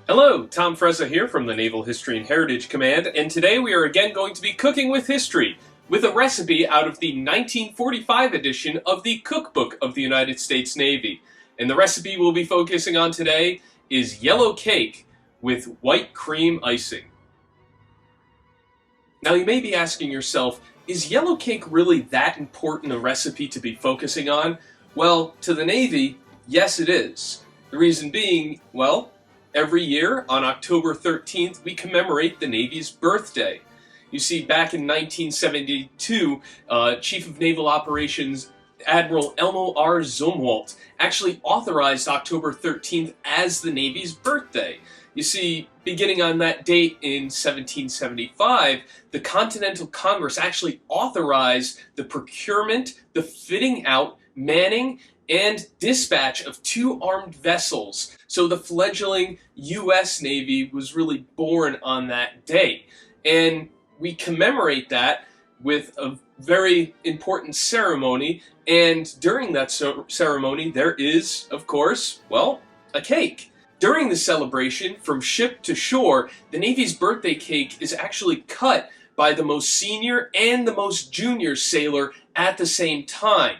Hello, Tom Frezza here from the Naval History Heritage Command, and today we are again going to be cooking with history, with a recipe out of the 1945 edition of the Cookbook of the United States Navy. And the recipe we'll be focusing on today is yellow cake with white cream icing. Now you may be asking yourself, is yellow cake really that important a recipe to be focusing on? Well, to the Navy, yes it is. The reason being, well, every year, on October 13th, we commemorate the Navy's birthday. You see, back in 1972, Chief of Naval Operations Admiral Elmo R. Zumwalt actually authorized October 13th as the Navy's birthday. You see, beginning on that date in 1775, the Continental Congress actually authorized the procurement, the fitting out, manning, and dispatch of 2 armed vessels. So the fledgling U.S. Navy was really born on that day. And we commemorate that with a very important ceremony, and during that ceremony there is, of course, well, a cake. During the celebration, from ship to shore, the Navy's birthday cake is actually cut by the most senior and the most junior sailor at the same time.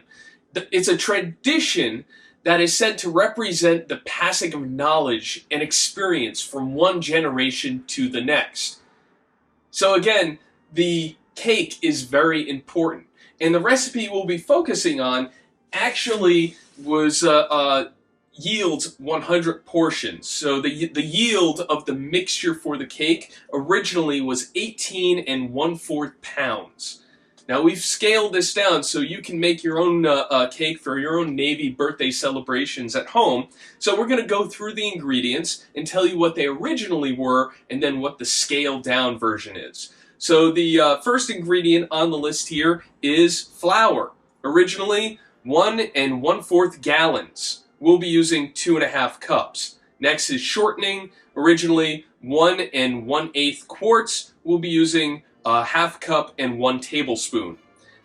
It's a tradition that is said to represent the passing of knowledge and experience from one generation to the next. So again, the cake is very important. And the recipe we'll be focusing on actually was yields 100 portions. So the yield of the mixture for the cake originally was 18 1/4 pounds. Now we've scaled this down so you can make your own cake for your own Navy birthday celebrations at home. So we're going to go through the ingredients and tell you what they originally were and then what the scaled down version is. So the first ingredient on the list here is flour. Originally 1 1/4 gallons. We'll be using 2½ cups. Next is shortening. Originally 1 1/8 quarts. We'll be using 1/2 cup and 1 tablespoon.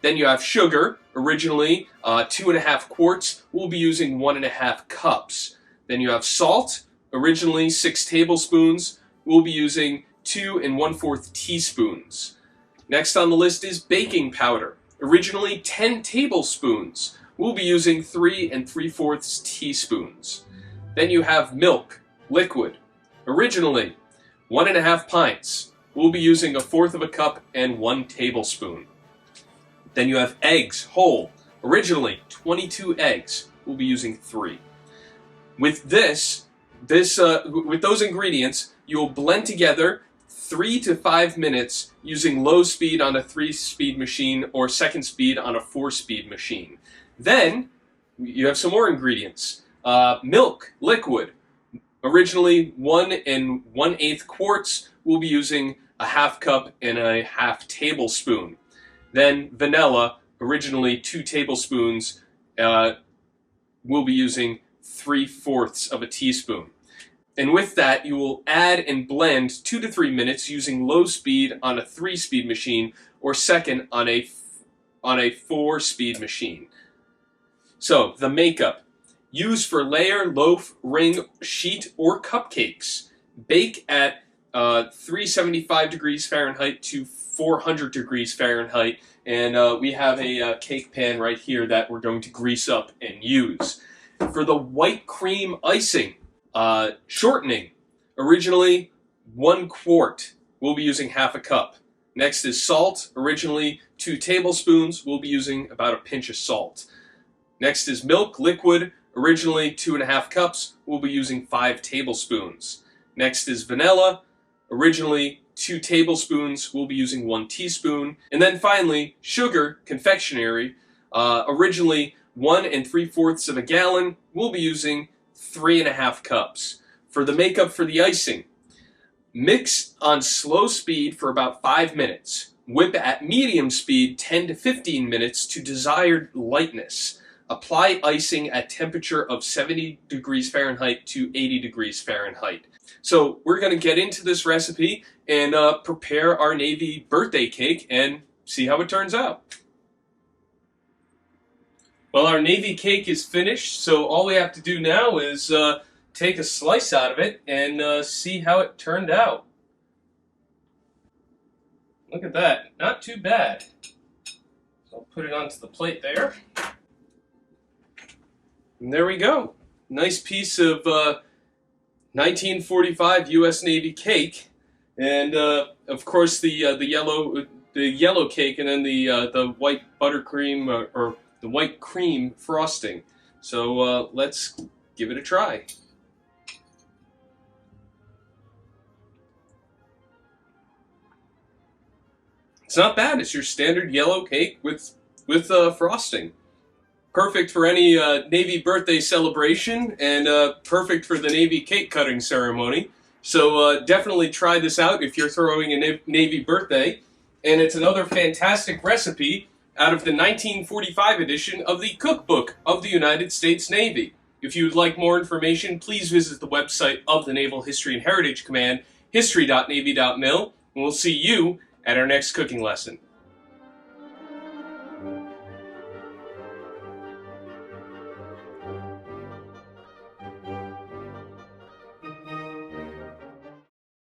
Then you have sugar, originally 2½ quarts. We'll be using 1½ cups. Then you have salt, originally 6 tablespoons. We'll be using 2 1/4 teaspoons. Next on the list is baking powder, originally 10 tablespoons. We'll be using 3 3/4 teaspoons. Then you have milk, liquid, originally 1½ pints. We'll be using 1/4 cup and 1 tablespoon. Then you have eggs, whole. Originally 22 eggs. We'll be using 3. With with those ingredients, you'll blend together 3 to 5 minutes using low speed on a 3-speed machine or second speed on a 4-speed machine. Then you have some more ingredients. Milk, liquid. Originally 1 1/8 quarts. We'll be using 1/2 cup and 1/2 tablespoon. Then vanilla, originally 2 tablespoons. We'll be using 3/4 teaspoon. And with that, you will add and blend 2 to 3 minutes using low speed on a 3-speed machine or second on a 4-speed machine. So the makeup. Used for layer, loaf, ring, sheet, or cupcakes. Bake at 375 degrees Fahrenheit to 400 degrees Fahrenheit, and we have a cake pan right here that we're going to grease up and use. For the white cream icing, shortening, originally 1 quart. We'll be using 1/2 cup. Next is salt, originally 2 tablespoons. We'll be using about a pinch of salt. Next is milk, liquid, originally 2½ cups. We'll be using 5 tablespoons. Next is vanilla, originally 2 tablespoons. We'll be using 1 teaspoon. And then finally, sugar, confectionery, originally 1 3/4 gallon. We'll be using 3½ cups. For the makeup for the icing, mix on slow speed for about 5 minutes. Whip at medium speed 10 to 15 minutes to desired lightness. Apply icing at temperature of 70 degrees Fahrenheit to 80 degrees Fahrenheit. So we're going to get into this recipe and prepare our Navy birthday cake and see how it turns out. Well, our Navy cake is finished, so all we have to do now is take a slice out of it and see how it turned out. Look at that, not too bad. So I'll put it onto the plate there. And there we go. Nice piece of 1945 U.S. Navy cake, and of course the yellow cake, and then the white buttercream or the white cream frosting. So let's give it a try. It's not bad. It's your standard yellow cake with frosting. Perfect for any Navy birthday celebration, and perfect for the Navy cake cutting ceremony. So definitely try this out if you're throwing a Navy birthday. And it's another fantastic recipe out of the 1945 edition of the Cookbook of the United States Navy. If you would like more information, please visit the website of the Naval History and Heritage Command, history.navy.mil, and we'll see you at our next cooking lesson.